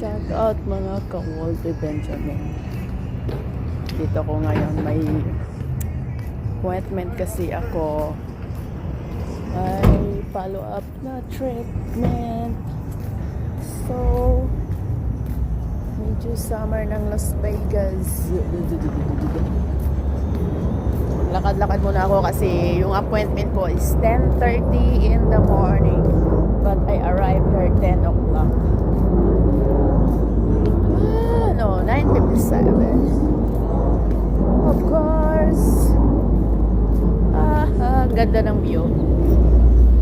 Shout out mga ka-Walter Benjamin. Dito ko ngayon may appointment kasi ako. May follow up na treatment. So, medyo summer ng Las Vegas. Lakad-lakad muna ako kasi yung appointment ko is 10:30 in the morning. But I arrived here 10 o'clock. 9:57. Of course. Ganda ng view.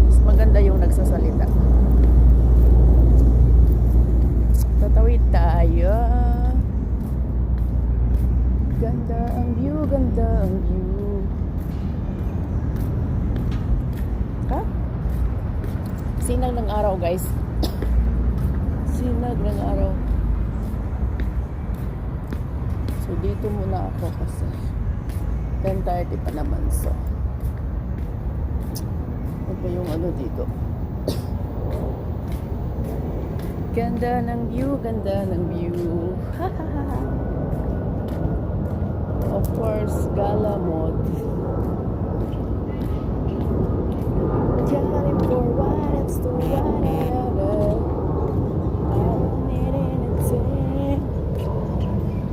Mas maganda yung nagsasalita. Tatawid tayo. Ganda ang view, ganda ang view. Ha? Sinag ng araw, guys. Sinag ng araw. So, dito muna ako kasi 10:30 pa naman. So, ano ba yung ano dito? Ganda ng view, ganda ng view. Of course, gala mode. Johnny for what it's to whatever.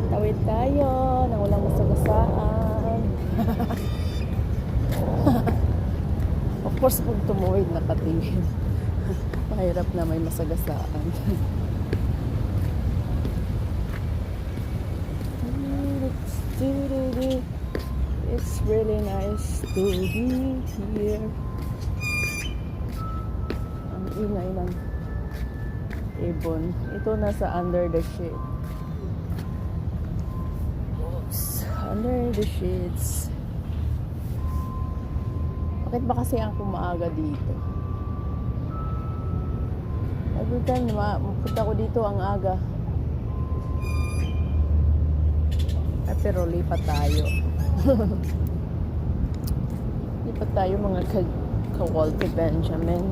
Tawid tayo nang walang masagasaan. Of course, pag tumuwid nakatingin. Mahirap na may masagasaan. It's really nice to be here. Ang ingay ng ibon. Ito nasa under the shade. Under the sheets. Bakit ba kasi ang kumaaga dito? Every time mapunta ko dito ang aga. Pero lipat tayo. Lipat tayo mga ka-Walter Benjamin.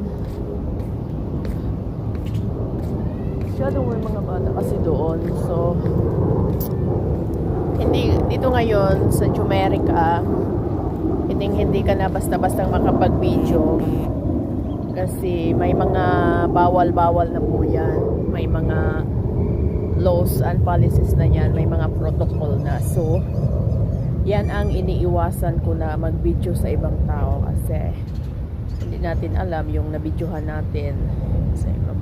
Masyadong may mga bata kasi doon. So, hindi dito ngayon sa Jumerica, hindi ka na basta-basta makapag-video kasi may mga bawal-bawal na po yan, may mga laws and policies na yan, may mga protocol na. So yan ang iniiwasan ko na mag-video sa ibang tao kasi hindi natin alam yung nabidyohan natin sa ibang